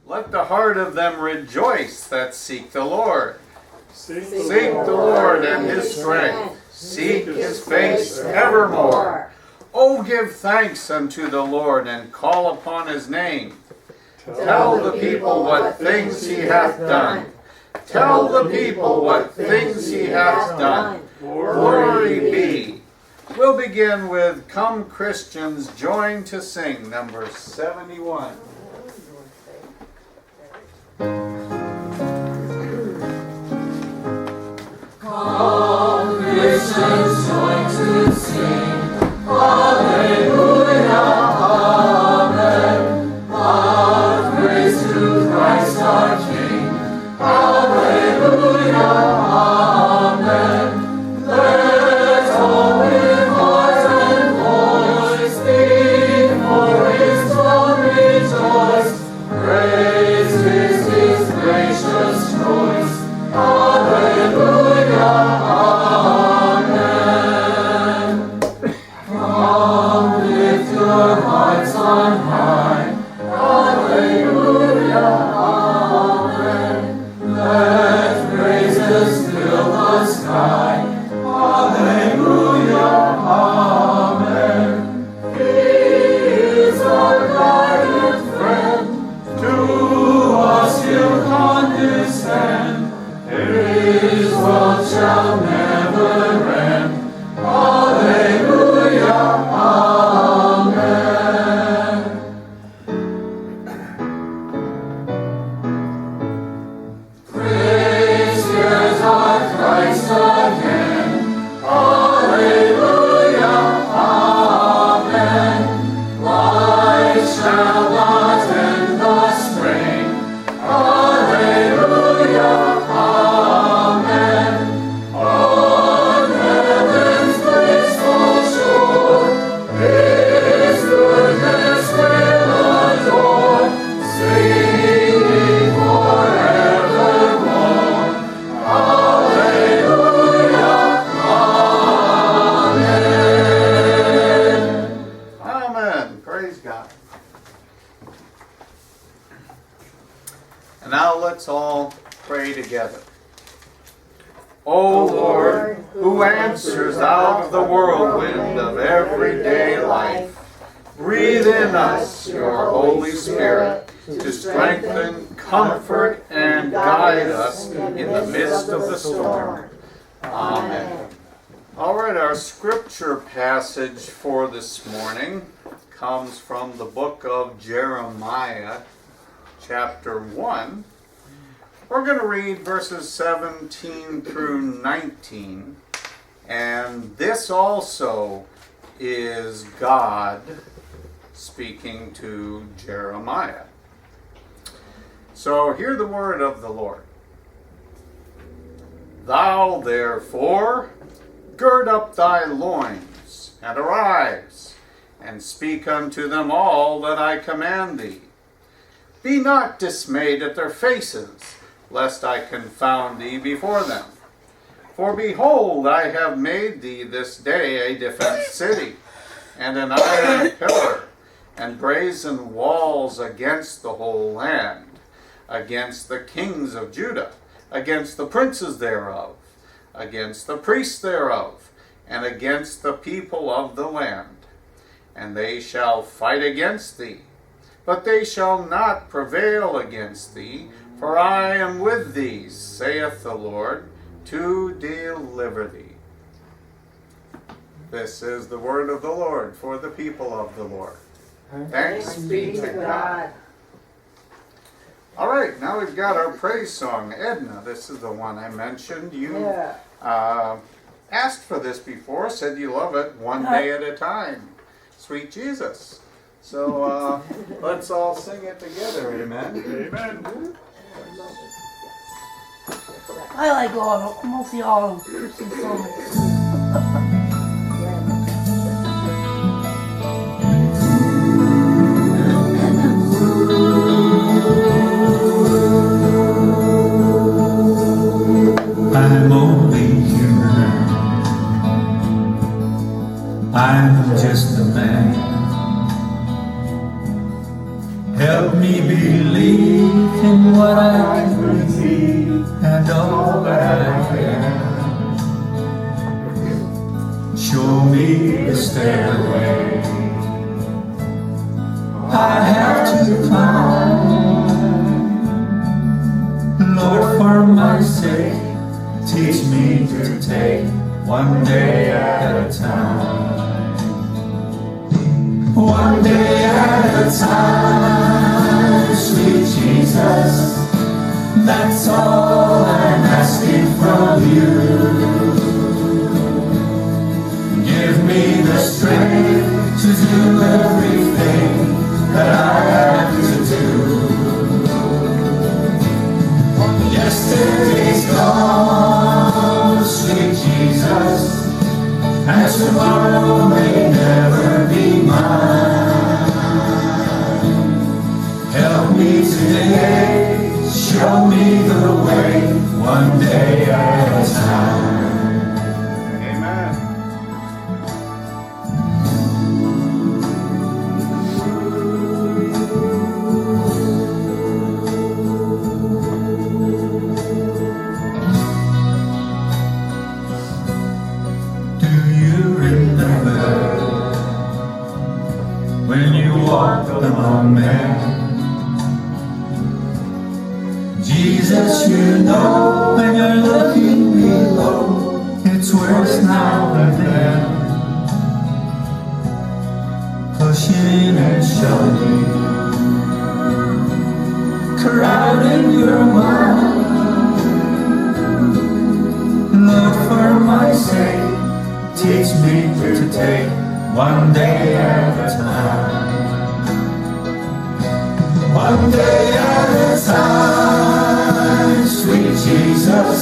Let the heart of them rejoice that seek the Lord. Seek the Lord and his strength. Seek his face evermore. Oh, give thanks unto the Lord and call upon his name. Tell the people what things he hath done. Tell the people what things he hath done. Glory be. We'll begin with Come Christians Join to Sing, number 71. Come Christians join to sing, Hallelujah, Amen. All praise to Christ our King, Hallelujah, Amen. Let all with heart and voice before his throne rejoice. Praise is his gracious choice, Hallelujah, Amen. Come lift your hearts on high, Hallelujah, Amen. Let praises fill the sky, Hallelujah, Amen. He is our guiding friend, to us he'll condescend. His love shall never end, Hallelujah, Amen. Praise, here's our Christ again, Hallelujah, Amen. Life shall not end the strain, Hallelujah, Amen. On heaven's graceful shore, his goodness will adore, singing forevermore. Hallelujah, Amen. Amen. Praise God. And now let's all pray together. O Lord, who answers out the whirlwind of everyday life, breathe in us your Holy Spirit to strengthen, comfort, and guide us in the midst of the storm. Amen. All right, our scripture passage for this morning comes from the book of Jeremiah, chapter 1. We're going to read verses 17 through 19, and this also is God speaking to Jeremiah. So hear the word of the Lord. Thou therefore gird up thy loins, and arise, and speak unto them all that I command thee. Be not dismayed at their faces, lest I confound thee before them. For behold, I have made thee this day a defenced city, and an iron pillar, and brazen walls against the whole land, against the kings of Judah, against the princes thereof, against the priests thereof, and against the people of the land. And they shall fight against thee, but they shall not prevail against thee, for I am with thee, saith the Lord, to deliver thee. This is the word of the Lord for the people of the Lord. Thanks be to God. All right, now we've got our praise song. Edna, this is the one I mentioned. You asked for this before, said you love it one day at a time. Sweet Jesus. So let's all sing it together, amen? Amen. I like mostly all of them Christian songs. I'm only human. I'm just a man. Help me believe in what I believe and all that I am. Show me the stairway I have to climb. Lord, for my sake, teach me to take one day at a time. One day at a time, sweet Jesus, that's all I'm asking from you. Give me the strength to do everything that I have to do. Yesterday's gone, sweet Jesus, and tomorrow may never be mine. Help me today, show me the way, one day at a time. Amen. Do you remember when you walked among men? Jesus, you know when you're looking below, it's worse now than then. Pushing and shoving, crowding your mind. Lord, for my sake, teach me to take one day at a time. One day at a time, sweet Jesus,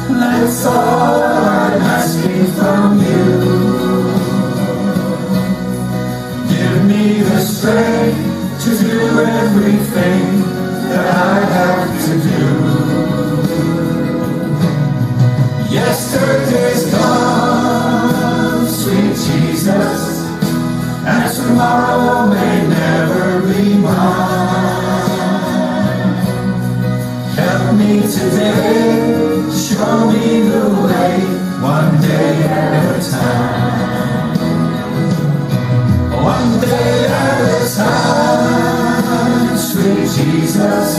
that's all I'm asking from you. Give me the strength to do everything that I have to do. Yesterday's gone, sweet Jesus, and tomorrow may never be mine. Help me today, show me the way, one day at a time. One day at a time, sweet Jesus,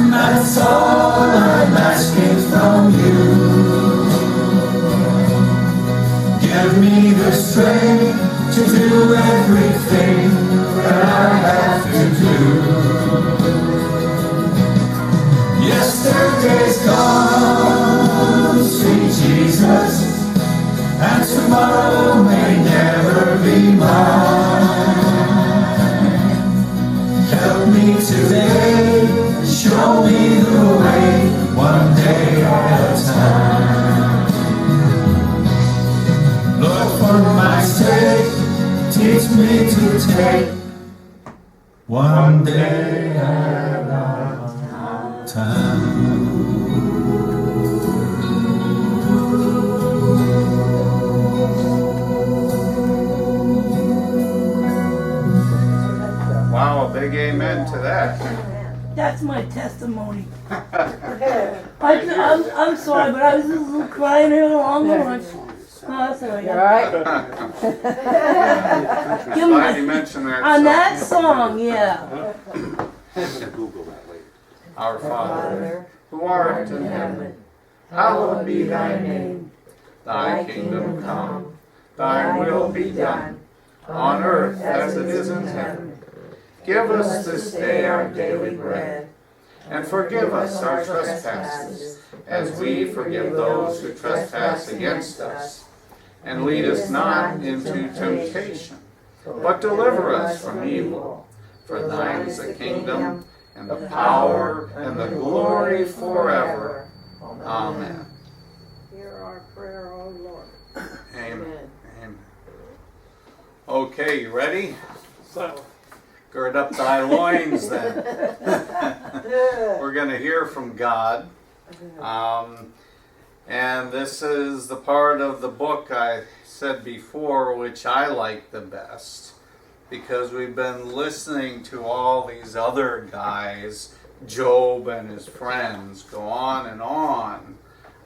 that's all I'm asking from you. Give me the strength to do everything that I have to do. Yesterday's gone, sweet Jesus, and tomorrow may never be mine. Help me today, show me the way, one day at a time. Lord, for my sake, teach me to take one day at a time. Wow, a big amen to that. That's my testimony. I'm sorry, but I was just a little crying here along the lunch. Oh, that's all right. You alright? Give Glad you me mentioned that. on song. that song, yeah. Our Father, who art in heaven, hallowed be thy name. Thy kingdom come, thy will be done, on earth as it is in heaven. Give us this day our daily bread, and forgive us our trespasses, as we forgive those who trespass against us. And lead us not into temptation, but deliver us from evil. For thine is the kingdom, and the power, and the glory forever. Amen. Hear our prayer, O Lord. Amen. Amen. Okay, you ready? Gird up thy loins then. We're going to hear from God. And this is the part of the book I said before which I like the best. because we've been listening to all these other guys, Job and his friends, go on and on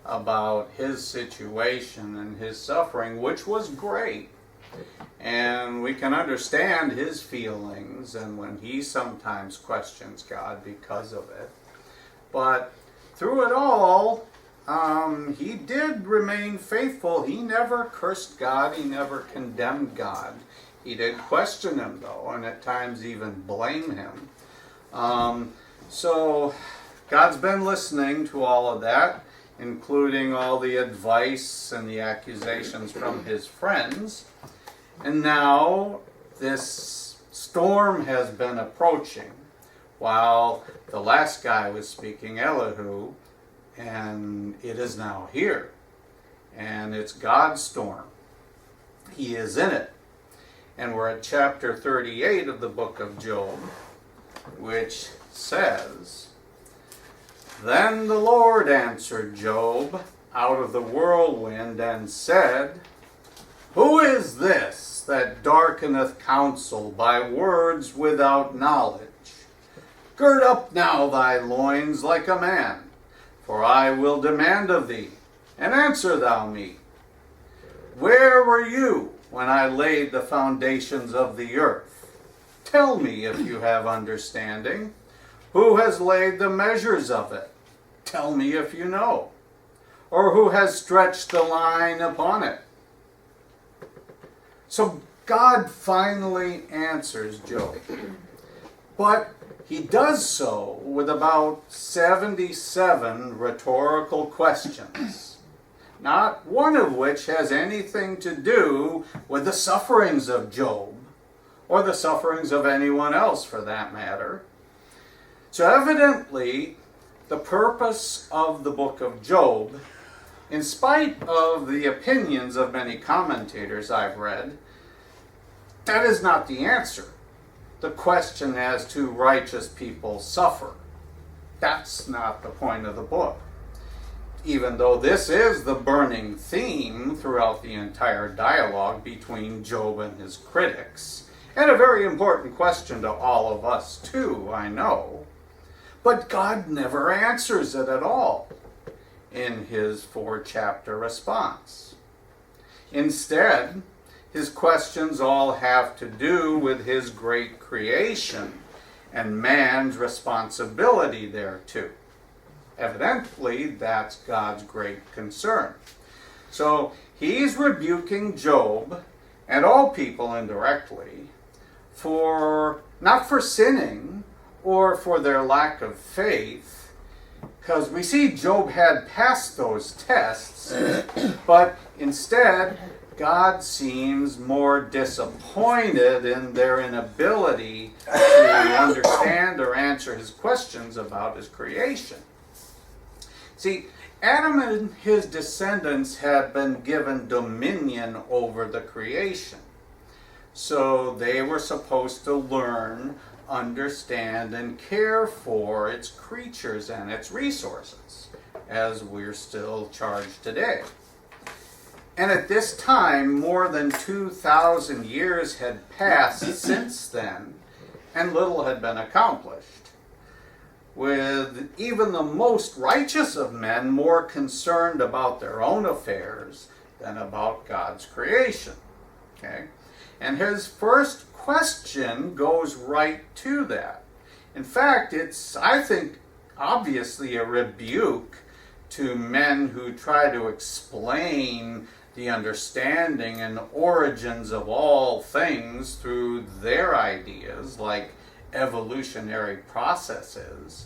about his situation and his suffering, which was great. And we can understand his feelings and when he sometimes questions God because of it. But through it all, he did remain faithful. He never cursed God. He never condemned God. He did question him, though, and at times even blame him. So God's been listening to all of that, including all the advice and the accusations from his friends. And now this storm has been approaching while the last guy was speaking, Elihu, and it is now here. And it's God's storm. He is in it. And we're at chapter 38 of the book of Job, which says, "Then the Lord answered Job out of the whirlwind and said, Who is this that darkeneth counsel by words without knowledge? Gird up now thy loins like a man, for I will demand of thee, and answer thou me. Where were you when I laid the foundations of the earth? Tell me if you have understanding. Who has laid the measures of it? Tell me if you know. Or who has stretched the line upon it?" So God finally answers Job. But he does so with about 77 rhetorical questions, not one of which has anything to do with the sufferings of Job, or the sufferings of anyone else for that matter. So evidently, the purpose of the book of Job, in spite of the opinions of many commentators I've read, that is not the answer. The question as to righteous people suffer. That's not the point of the book. Even though this is the burning theme throughout the entire dialogue between Job and his critics, and a very important question to all of us too, I know. But God never answers it at all in his 4-chapter response. Instead, his questions all have to do with his great creation and man's responsibility thereto. Evidently, that's God's great concern. So he's rebuking Job and all people indirectly for not for sinning or for their lack of faith, because we see Job had passed those tests, but instead God seems more disappointed in their inability to understand or answer his questions about his creation. See, Adam and his descendants had been given dominion over the creation. So they were supposed to learn, understand, and care for its creatures and its resources, as we're still charged today. And at this time, more than 2,000 years had passed since then, and little had been accomplished, with even the most righteous of men more concerned about their own affairs than about God's creation. Okay? And his first question goes right to that. In fact, it's, I think, obviously a rebuke to men who try to explain the understanding and origins of all things through their ideas, like evolutionary processes,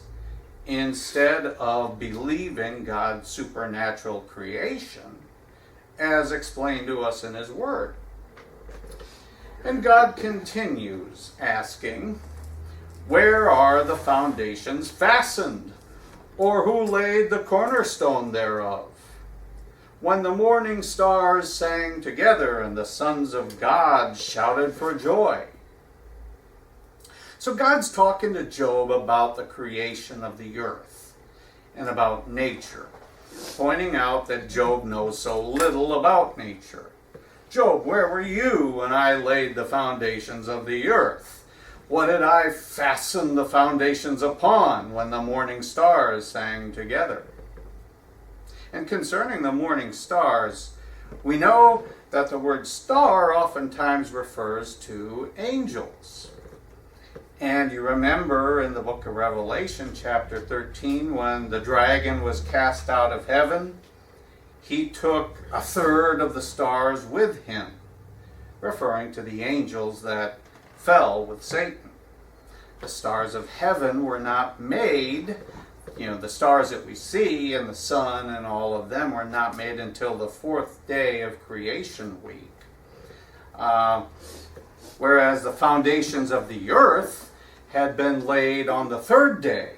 instead of believing God's supernatural creation as explained to us in his word. And God continues asking, "Where are the foundations fastened? Or who laid the cornerstone thereof? When the morning stars sang together and the sons of God shouted for joy." So God's talking to Job about the creation of the earth and about nature, pointing out that Job knows so little about nature. Job, where were you when I laid the foundations of the earth? What did I fasten the foundations upon when the morning stars sang together? And concerning the morning stars, we know that the word star oftentimes refers to angels. And you remember in the book of Revelation, chapter 13, when the dragon was cast out of heaven, he took a third of the stars with him, referring to the angels that fell with Satan. The stars of heaven were not made, the stars that we see and the sun and all of them were not made until the fourth day of creation week. Whereas the foundations of the earth had been laid on the third day.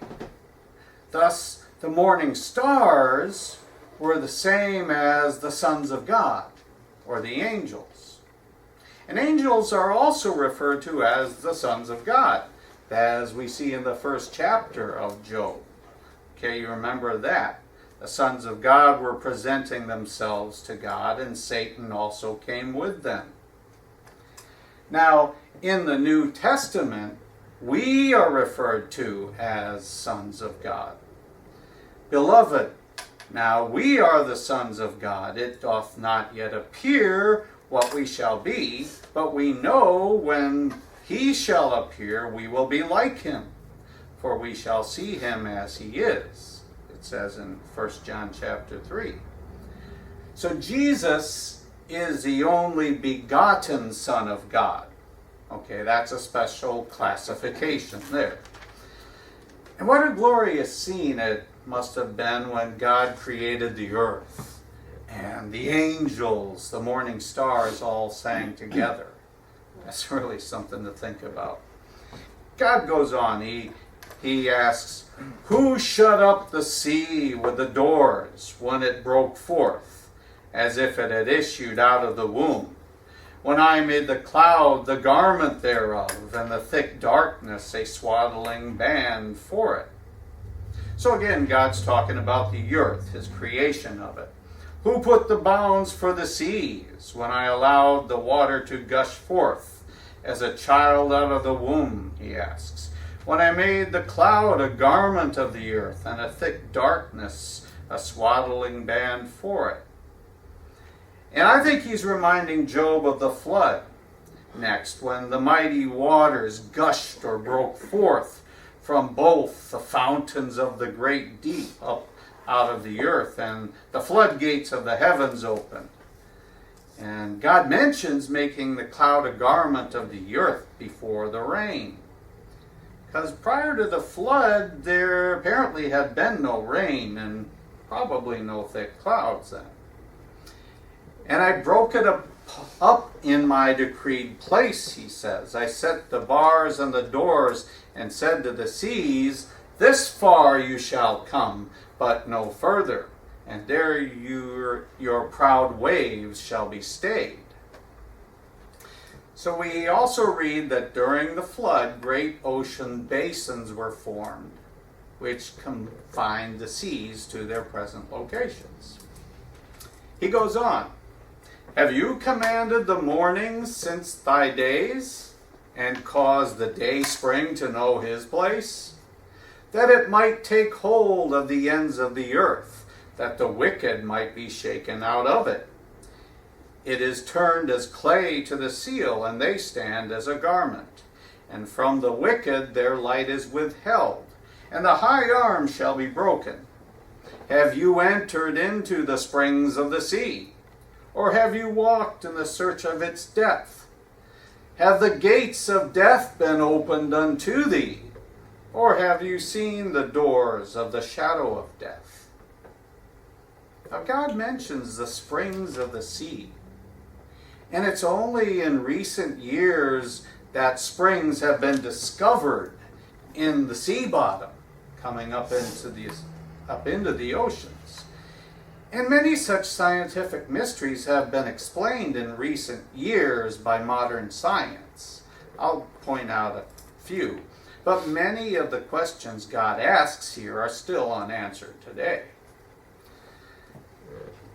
Thus, the morning stars were the same as the sons of God, or the angels. And angels are also referred to as the sons of God, as we see in the first chapter of Job. Okay, you remember that. The sons of God were presenting themselves to God, and Satan also came with them. Now, in the New Testament, we are referred to as sons of God. Beloved, now we are the sons of God. It doth not yet appear what we shall be, but we know when he shall appear, we will be like him, for we shall see him as he is. It says in 1 John chapter 3. So Jesus is the only begotten Son of God. Okay, that's a special classification there. And what a glorious scene it must have been when God created the earth and the angels, the morning stars all sang together. That's really something to think about. God goes on, he asks, who shut up the sea with the doors when it broke forth, as if it had issued out of the womb? When I made the cloud the garment thereof, and the thick darkness a swaddling band for it. So again, God's talking about the earth, his creation of it. Who put the bounds for the seas, when I allowed the water to gush forth, as a child out of the womb, he asks. When I made the cloud a garment of the earth, and a thick darkness a swaddling band for it. And I think he's reminding Job of the flood next, when the mighty waters gushed or broke forth from both the fountains of the great deep up out of the earth, and the floodgates of the heavens opened. And God mentions making the cloud a garment of the earth before the rain. Because prior to the flood, there apparently had been no rain and probably no thick clouds then. And I broke it up in my decreed place, he says. I set the bars and the doors and said to the seas, this far you shall come, but no further. And there your proud waves shall be stayed. So we also read that during the flood, great ocean basins were formed, which confined the seas to their present locations. He goes on. Have you commanded the morning since thy days, and caused the day spring to know his place? That it might take hold of the ends of the earth, that the wicked might be shaken out of it. It is turned as clay to the seal, and they stand as a garment. And from the wicked their light is withheld, and the high arm shall be broken. Have you entered into the springs of the sea? Or have you walked in the search of its depth? Have the gates of death been opened unto thee? Or have you seen the doors of the shadow of death? Now God mentions the springs of the sea. And it's only in recent years that springs have been discovered in the sea bottom, coming up into the oceans. And many such scientific mysteries have been explained in recent years by modern science. I'll point out a few. But many of the questions God asks here are still unanswered today.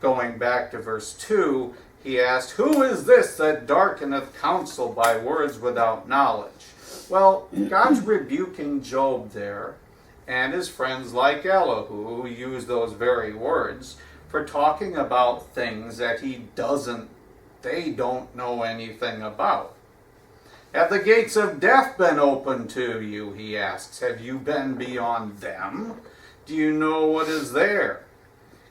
Going back to verse 2, he asked, "Who is this that darkeneth counsel by words without knowledge?" Well, God's rebuking Job there, and his friends like Elihu, who use those very words, for talking about things that they don't know anything about. "Have the gates of death been opened to you?" he asks. "Have you been beyond them? Do you know what is there?"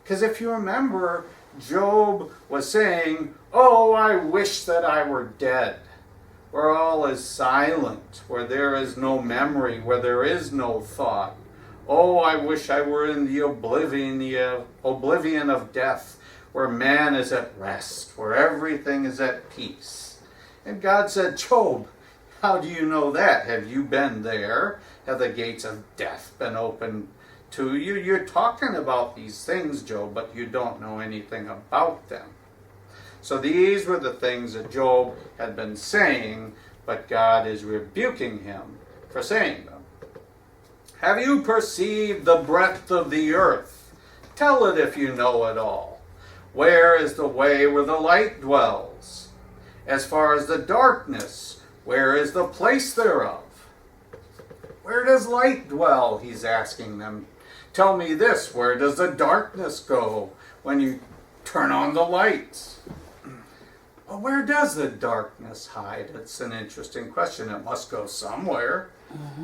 Because if you remember, Job was saying, "Oh, I wish that I were dead, where all is silent, where there is no memory, where there is no thought. Oh, I wish I were in the oblivion of death, where man is at rest, where everything is at peace." And God said, "Job, how do you know that? Have you been there? Have the gates of death been opened to you? You're talking about these things, Job, but you don't know anything about them." So these were the things that Job had been saying, but God is rebuking him for saying them. "Have you perceived the breadth of the earth? Tell it if you know it all. Where is the way where the light dwells? As far as the darkness, where is the place thereof?" Where does light dwell? He's asking them. Tell me this, where does the darkness go when you turn on the lights? Well, where does the darkness hide? It's an interesting question. It must go somewhere.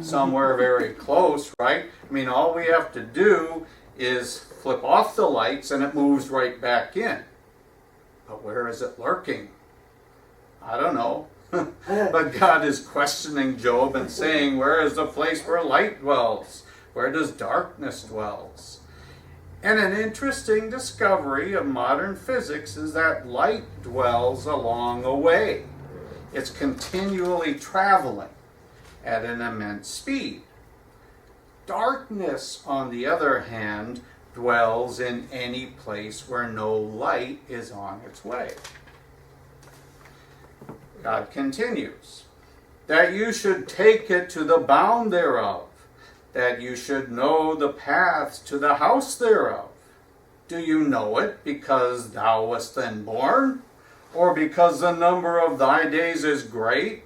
Somewhere very close, right? I mean, all we have to do is flip off the lights and it moves right back in. But where is it lurking? I don't know. But God is questioning Job and saying, where is the place where light dwells? Where does darkness dwells? And an interesting discovery of modern physics is that light dwells along a way. It's continually traveling at an immense speed. Darkness, on the other hand, dwells in any place where no light is on its way. God continues, "That you should take it to the bound thereof, that you should know the paths to the house thereof. Do you know it because thou wast then born, or because the number of thy days is great?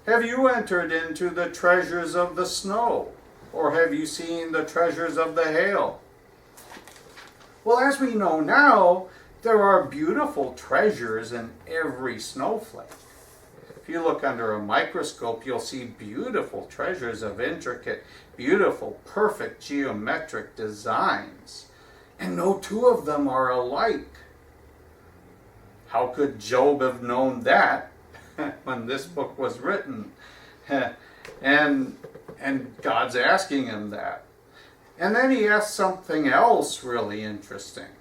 Have you entered into the treasures of the snow, or have you seen the treasures of the hail?" Well, as we know now, there are beautiful treasures in every snowflake. If you look under a microscope, you'll see beautiful treasures of intricate, beautiful, perfect geometric designs. And no two of them are alike. How could Job have known that when this book was written? And God's asking him that. And then he asks something else really interesting,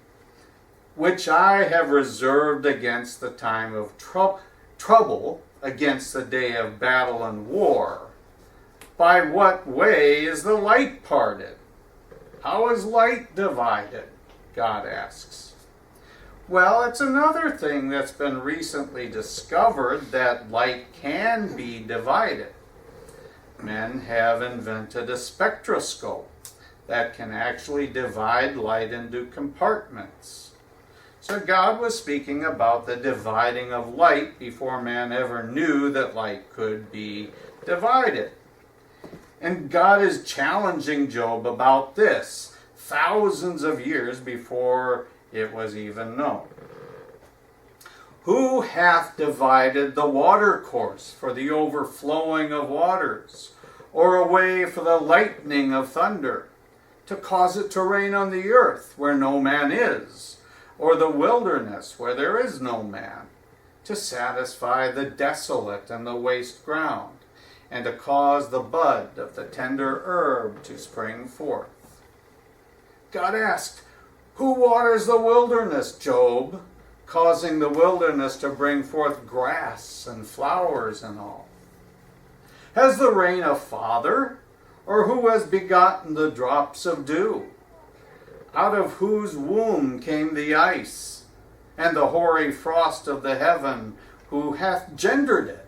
which I have reserved against the time of trouble, against the day of battle and war. By what way is the light parted? How is light divided? God asks. Well, it's another thing that's been recently discovered, that light can be divided. Men have invented a spectroscope that can actually divide light into compartments. So God was speaking about the dividing of light before man ever knew that light could be divided. And God is challenging Job about this thousands of years before it was even known. "Who hath divided the water course for the overflowing of waters, or a way for the lightning of thunder, to cause it to rain on the earth where no man is, or the wilderness where there is no man, to satisfy the desolate and the waste ground, and to cause the bud of the tender herb to spring forth?" God asked, "Who waters the wilderness, Job, causing the wilderness to bring forth grass and flowers and all? Has the rain a father, or who has begotten the drops of dew? Out of whose womb came the ice, and the hoary frost of the heaven, who hath gendered it?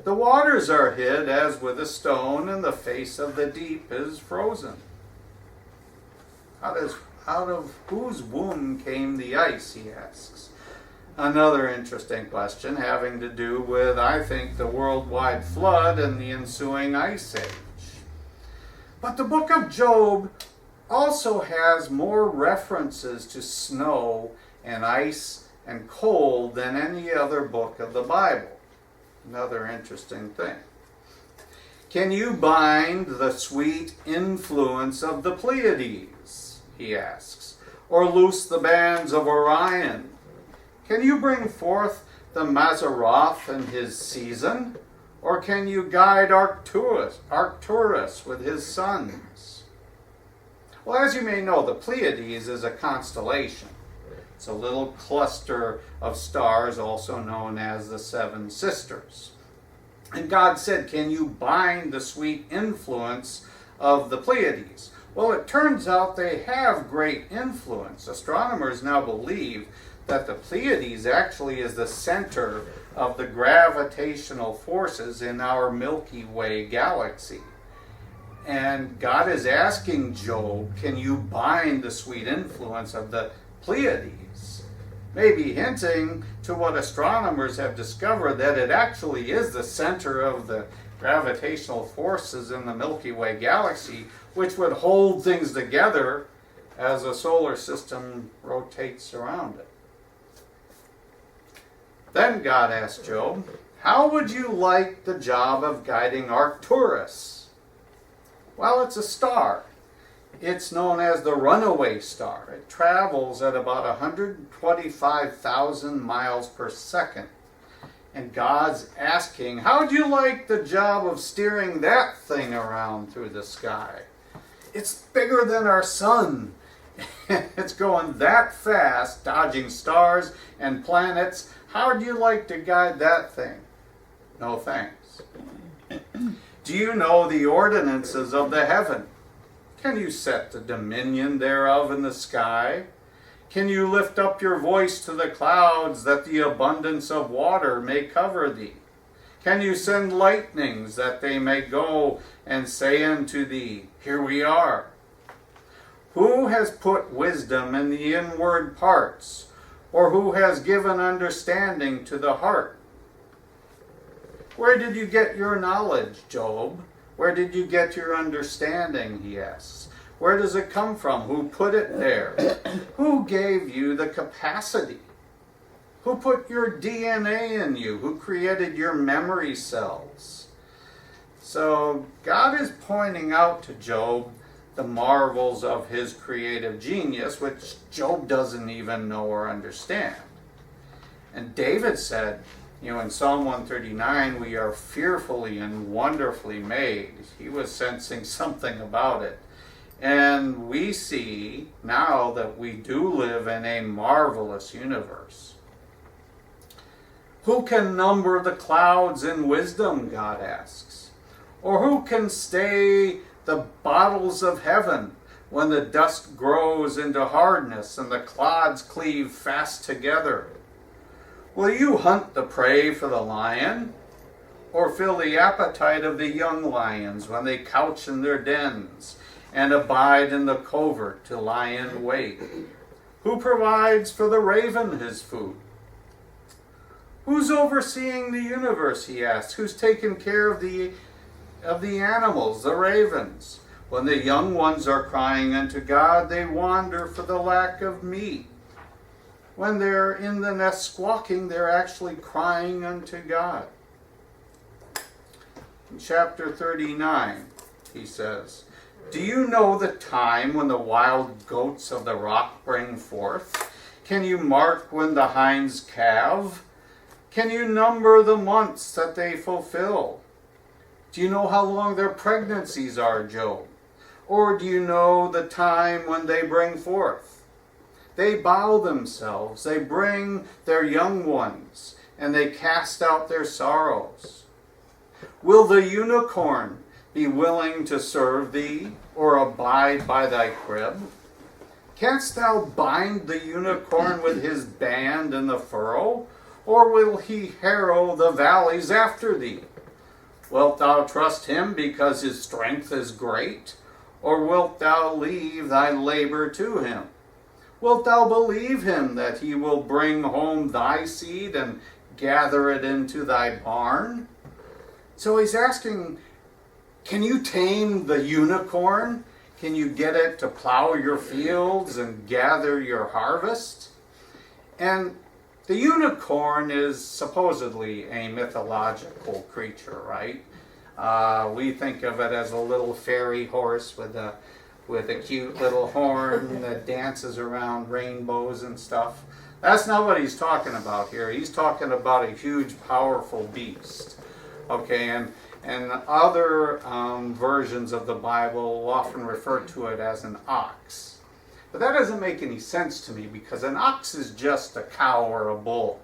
The waters are hid as with a stone, and the face of the deep is frozen." Out of whose womb came the ice, he asks. Another interesting question having to do with, I think, the worldwide flood and the ensuing ice age. But the book of Job also has more references to snow and ice and cold than any other book of the Bible. Another interesting thing. Can you bind the sweet influence of the Pleiades, he asks, or loose the bands of Orion? Can you bring forth the Mazzaroth in his season, or can you guide Arcturus with his sons? Well, as you may know, the Pleiades is a constellation. It's a little cluster of stars, also known as the Seven Sisters. And God said, can you bind the sweet influence of the Pleiades? Well, it turns out they have great influence. Astronomers now believe that the Pleiades actually is the center of the gravitational forces in our Milky Way galaxy. And God is asking Job, can you bind the sweet influence of the Pleiades? Maybe hinting to what astronomers have discovered, that it actually is the center of the gravitational forces in the Milky Way galaxy, which would hold things together as a solar system rotates around it. Then God asked Job, how would you like the job of guiding Arcturus? Well, it's a star. It's known as the runaway star. It travels at about 125,000 miles per second. And God's asking, how would you like the job of steering that thing around through the sky? It's bigger than our sun. It's going that fast, dodging stars and planets. How would you like to guide that thing? No thanks. Do you know the ordinances of the heaven? Can you set the dominion thereof in the sky? Can you lift up your voice to the clouds, that the abundance of water may cover thee? Can you send lightnings, that they may go and say unto thee, here we are? Who has put wisdom in the inward parts, or who has given understanding to the heart? Where did you get your knowledge, Job? Where did you get your understanding, he asks. Where does it come from? Who put it there? Who gave you the capacity? Who put your DNA in you? Who created your memory cells? So God is pointing out to Job the marvels of his creative genius, which Job doesn't even know or understand. And David said, in Psalm 139, we are fearfully and wonderfully made. He was sensing something about it. And we see now that we do live in a marvelous universe. Who can number the clouds in wisdom, God asks? Or who can stay the bottles of heaven when the dust grows into hardness and the clods cleave fast together? Will you hunt the prey for the lion, or fill the appetite of the young lions when they couch in their dens and abide in the covert to lie in wait? Who provides for the raven his food? Who's overseeing the universe, he asks? Who's taking care of the animals, the ravens? When the young ones are crying unto God, they wander for the lack of meat. When they're in the nest squawking, they're actually crying unto God. In chapter 39, he says, do you know the time when the wild goats of the rock bring forth? Can you mark when the hinds calve? Can you number the months that they fulfill? Do you know how long their pregnancies are, Job? Or do you know the time when they bring forth? They bow themselves, they bring their young ones, and they cast out their sorrows. Will the unicorn be willing to serve thee, or abide by thy crib? Canst thou bind the unicorn with his band in the furrow, or will he harrow the valleys after thee? Wilt thou trust him because his strength is great, or wilt thou leave thy labor to him? Wilt thou believe him that he will bring home thy seed and gather it into thy barn? So he's asking, can you tame the unicorn? Can you get it to plow your fields and gather your harvest? And the unicorn is supposedly a mythological creature, right? We think of it as a little fairy horse with a cute little horn that dances around rainbows and stuff. That's not what he's talking about here. He's talking about a huge, powerful beast. Okay, and other versions of the Bible will often refer to it as an ox. But that doesn't make any sense to me, because an ox is just a cow or a bull.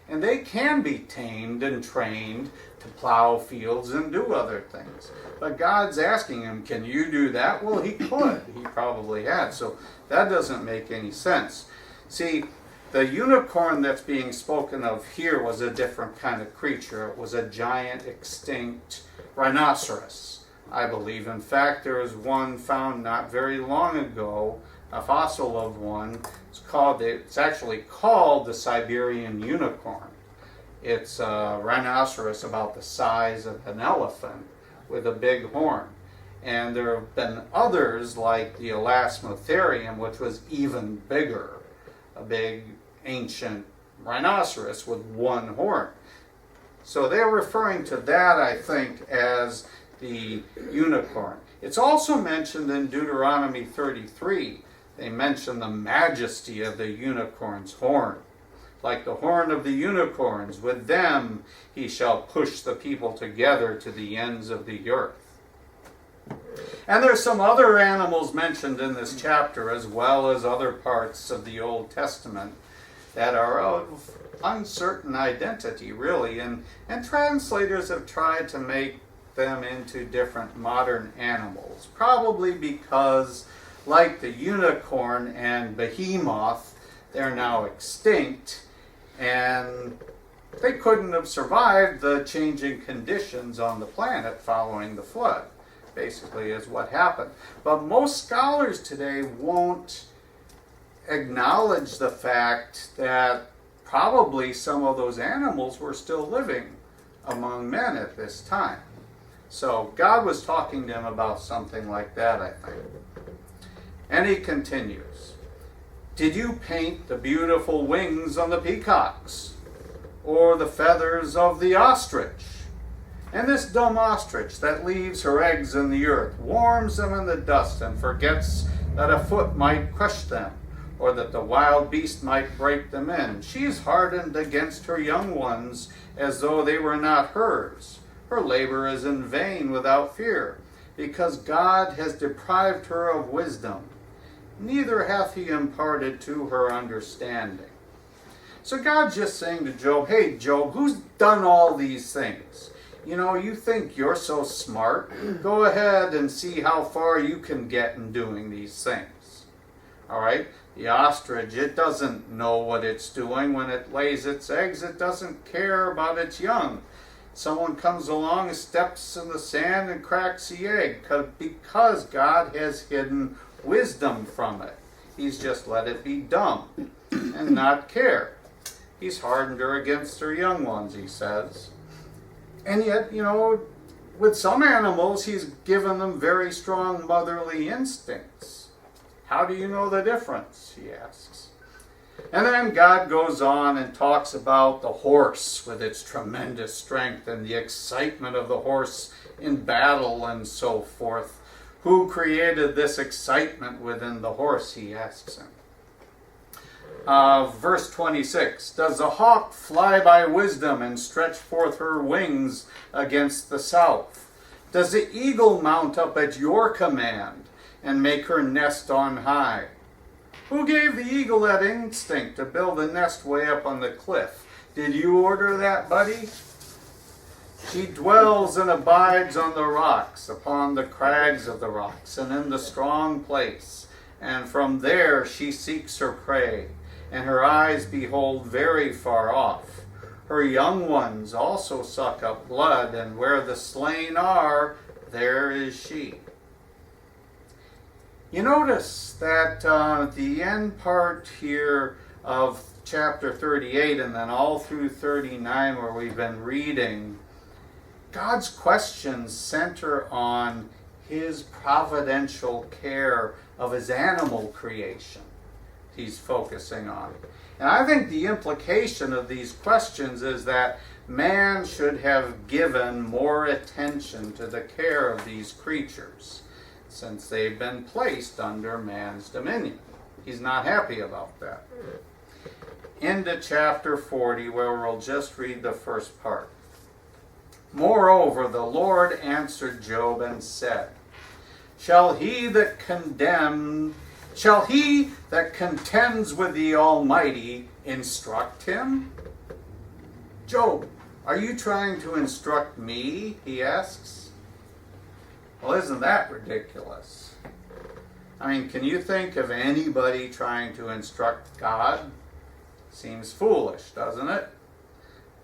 And they can be tamed and trained to plow fields and do other things. But God's asking him, can you do that? Well, he could. He probably had. So that doesn't make any sense. See, the unicorn that's being spoken of here was a different kind of creature. It was a giant extinct rhinoceros, I believe. In fact, there was one found not very long ago, a fossil of one. It's actually called the Siberian unicorn. It's a rhinoceros about the size of an elephant with a big horn. And there have been others like the Elasmotherium, which was even bigger, a big ancient rhinoceros with one horn. So they're referring to that, I think, as the unicorn. It's also mentioned in Deuteronomy 33. They mention the majesty of the unicorn's horn. Like the horn of the unicorns, with them he shall push the people together to the ends of the earth. And there's some other animals mentioned in this chapter, as well as other parts of the Old Testament, that are of uncertain identity, really. And translators have tried to make them into different modern animals, probably because, like the unicorn and behemoth, they're now extinct, and they couldn't have survived the changing conditions on the planet following the flood, basically is what happened. But most scholars today won't acknowledge the fact that probably some of those animals were still living among men at this time. So God was talking to him about something like that, I think. And he continues, did you paint the beautiful wings on the peacocks, or the feathers of the ostrich? And this dumb ostrich that leaves her eggs in the earth, warms them in the dust, and forgets that a foot might crush them, or that the wild beast might break them in. She is hardened against her young ones, as though they were not hers. Her labor is in vain without fear, because God has deprived her of wisdom. Neither hath he imparted to her understanding. So God's just saying to Job, hey Job, who's done all these things? You know, you think you're so smart. Go ahead and see how far you can get in doing these things. All right? The ostrich, it doesn't know what it's doing. When it lays its eggs, it doesn't care about its young. Someone comes along, steps in the sand, and cracks the egg, because God has hidden wisdom from it. He's just let it be dumb and not care. He's hardened her against her young ones, he says. And yet, you know, with some animals, he's given them very strong motherly instincts. How do you know the difference, he asks. And then God goes on and talks about the horse with its tremendous strength and the excitement of the horse in battle and so forth. Who created this excitement within the horse, he asks him. Verse 26, does the hawk fly by wisdom and stretch forth her wings against the south? Does the eagle mount up at your command and make her nest on high? Who gave the eagle that instinct to build a nest way up on the cliff? Did you order that, buddy? She dwells and abides on the rocks, upon the crags of the rocks, and in the strong place. And from there she seeks her prey, and her eyes behold very far off. Her young ones also suck up blood, and where the slain are, there is she. You notice that the end part here of chapter 38 and then all through 39 where we've been reading, God's questions center on his providential care of his animal creation. He's focusing on. And I think the implication of these questions is that man should have given more attention to the care of these creatures, since they've been placed under man's dominion. He's not happy about that. Into chapter 40, where we'll just read the first part. Moreover, the Lord answered Job and said, Shall he that contends with the Almighty instruct him? Job, are you trying to instruct me? He asks. Well, isn't that ridiculous? I mean, can you think of anybody trying to instruct God? Seems foolish, doesn't it?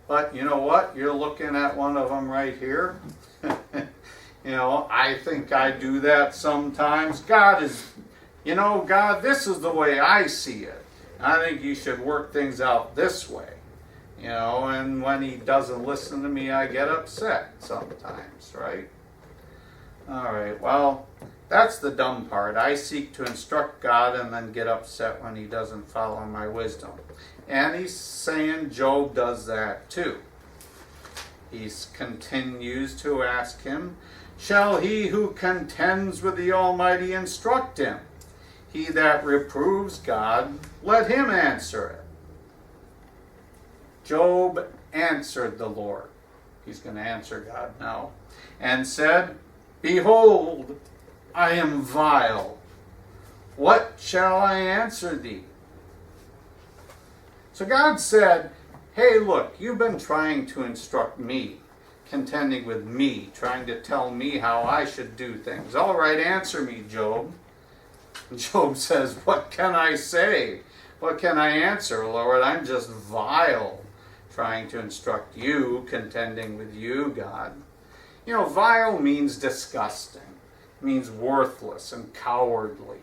But you know what? You're looking at one of them right here. I think I do that sometimes. God, this is the way I see it. I think you should work things out this way. And when he doesn't listen to me, I get upset sometimes, right? All right, well, that's the dumb part. I seek to instruct God and then get upset when he doesn't follow my wisdom. And he's saying Job does that too. He continues to ask him, Shall he who contends with the Almighty instruct him? He that reproves God, let him answer it. Job answered the Lord. He's going to answer God now. And said, Behold, I am vile. What shall I answer thee? So God said, Hey, look, you've been trying to instruct me, contending with me, trying to tell me how I should do things. All right, answer me, Job. Job says, What can I say? What can I answer, Lord? I'm just vile, trying to instruct you, contending with you, God. Vile means disgusting. It means worthless and cowardly.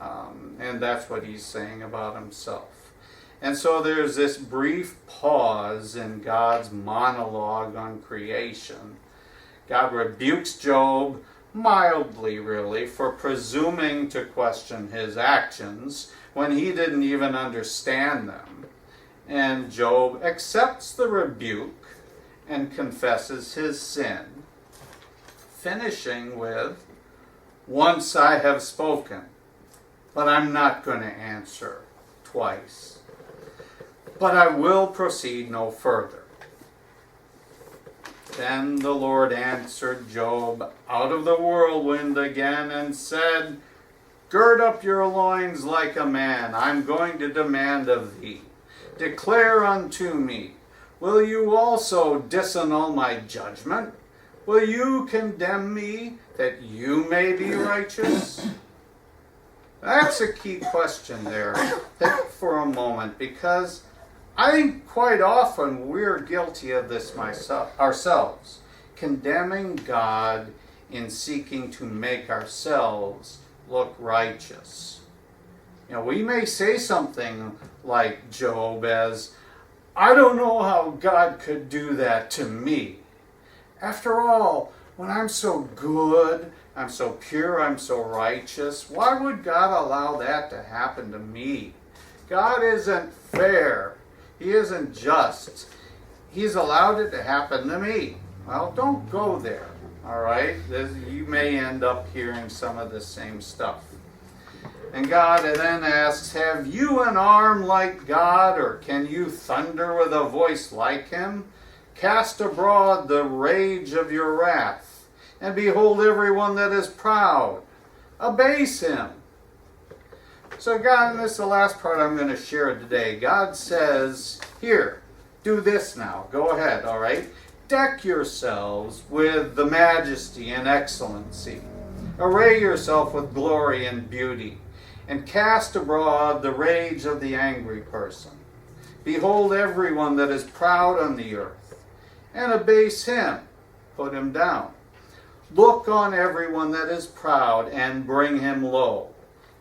And that's what he's saying about himself. And so there's this brief pause in God's monologue on creation. God rebukes Job, mildly really, for presuming to question his actions when he didn't even understand them. And Job accepts the rebuke and confesses his sin, finishing with, Once I have spoken, but I'm not going to answer twice. But I will proceed no further. Then the Lord answered Job out of the whirlwind again and said, Gird up your loins like a man. I'm going to demand of thee. Declare unto me, will you also disannul my judgment? Will you condemn me that you may be righteous? That's a key question there. Think for a moment, because I think quite often we're guilty of this ourselves, condemning God in seeking to make ourselves look righteous. We may say something like Job as, I don't know how God could do that to me. After all, when I'm so good, I'm so pure, I'm so righteous, why would God allow that to happen to me? God isn't fair. He isn't just. He's allowed it to happen to me. Well, don't go there, all right? You may end up hearing some of the same stuff. And God then asks, Have you an arm like God, or can you thunder with a voice like him? Cast abroad the rage of your wrath, and behold everyone that is proud. Abase him. So God, and this is the last part I'm going to share today. God says, Here, do this now. Go ahead, all right? Deck yourselves with the majesty and excellency. Array yourself with glory and beauty, and cast abroad the rage of the angry person. Behold everyone that is proud on the earth, and abase him, put him down. Look on everyone that is proud, and bring him low,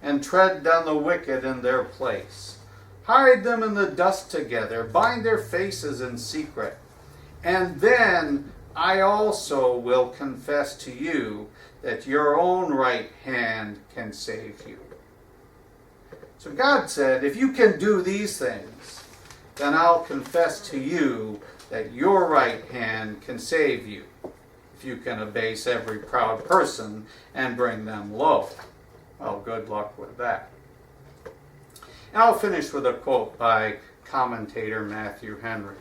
and tread down the wicked in their place. Hide them in the dust together, bind their faces in secret. And then I also will confess to you that your own right hand can save you. So God said, if you can do these things, then I'll confess to you that your right hand can save you, if you can abase every proud person and bring them low. Well, good luck with that. And I'll finish with a quote by commentator Matthew Henry.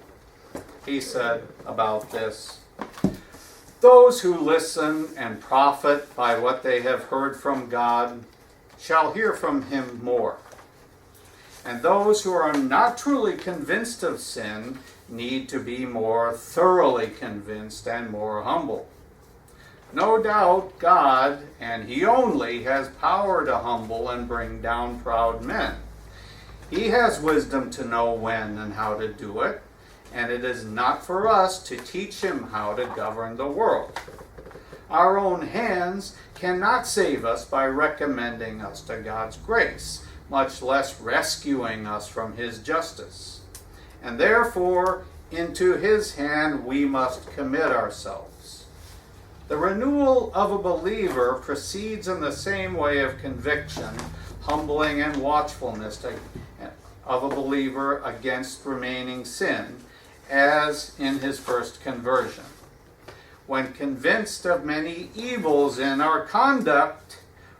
He said about this, "Those who listen and profit by what they have heard from God shall hear from him more. And those who are not truly convinced of sin need to be more thoroughly convinced and more humble. No doubt God, and he only, has power to humble and bring down proud men. He has wisdom to know when and how to do it, and it is not for us to teach him how to govern the world. Our own hands cannot save us by recommending us to God's grace, much less rescuing us from his justice. And therefore, into his hand we must commit ourselves. The renewal of a believer proceeds in the same way of conviction, humbling, and watchfulness of a believer against remaining sin, as in his first conversion. When convinced of many evils in our conduct,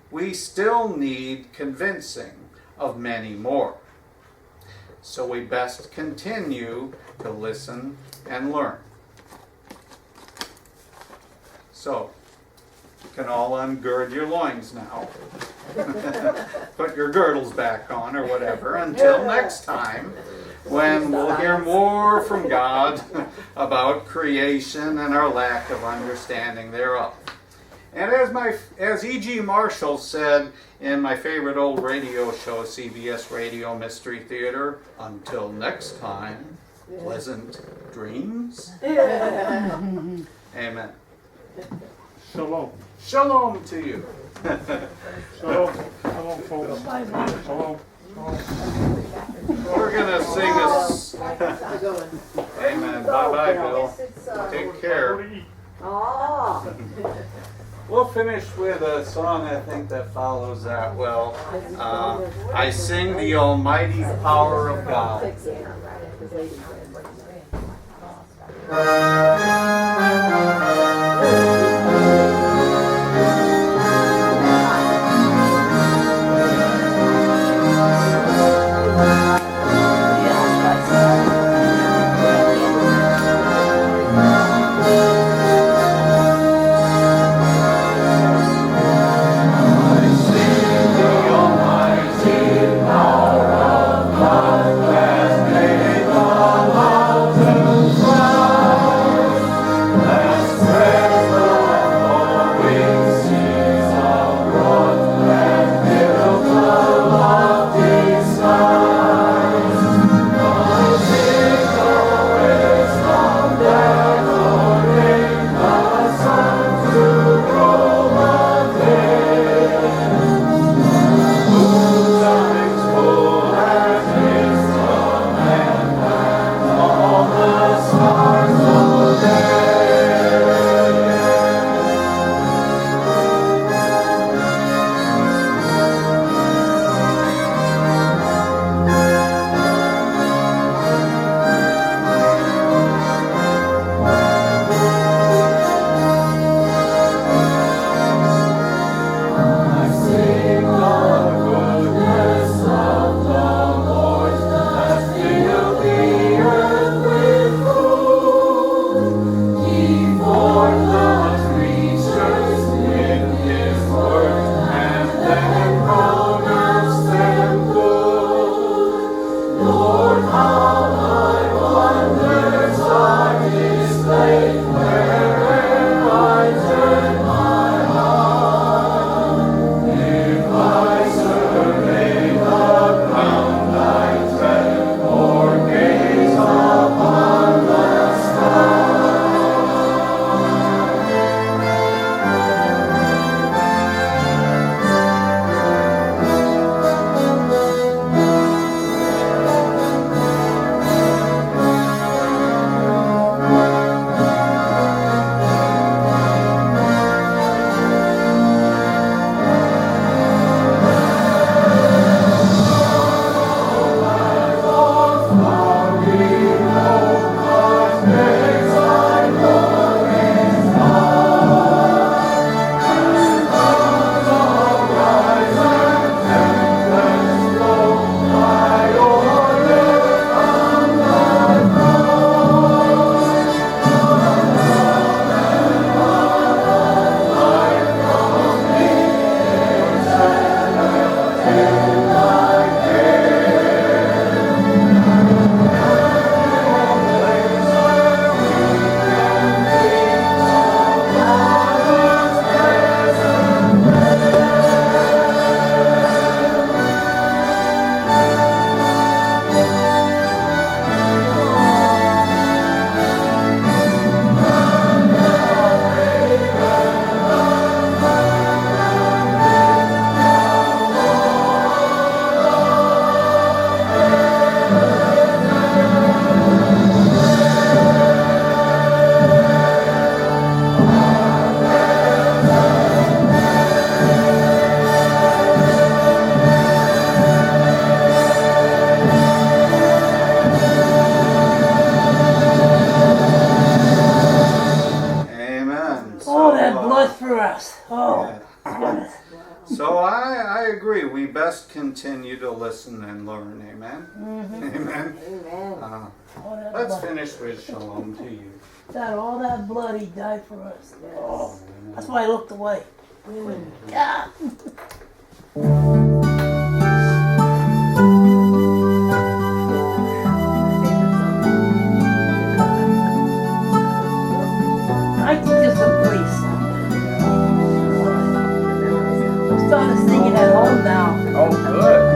we still need convincing of many more. So we best continue to listen and learn." So, you can all ungird your loins now. Put your girdles back on or whatever until next time, when we'll hear more from God about creation and our lack of understanding thereof. And as E.G. Marshall said in my favorite old radio show, CBS Radio Mystery Theater, until next time, pleasant dreams. Amen. Shalom. Shalom to you. Shalom. Shalom, folks. Shalom. We're going to sing us. Amen. Bye-bye, Bill. Take care. We'll finish with a song, I think, that follows that well. I sing the almighty power of God. Has made the mountains rise. we best continue to listen and learn. Amen? Amen? Amen. All that Let's blood. finish with shalom to you. That all that blood he died for us. Oh, that's why I looked away. Yeah. I think it's a place. I'm starting to sing it at home now. Oh, good.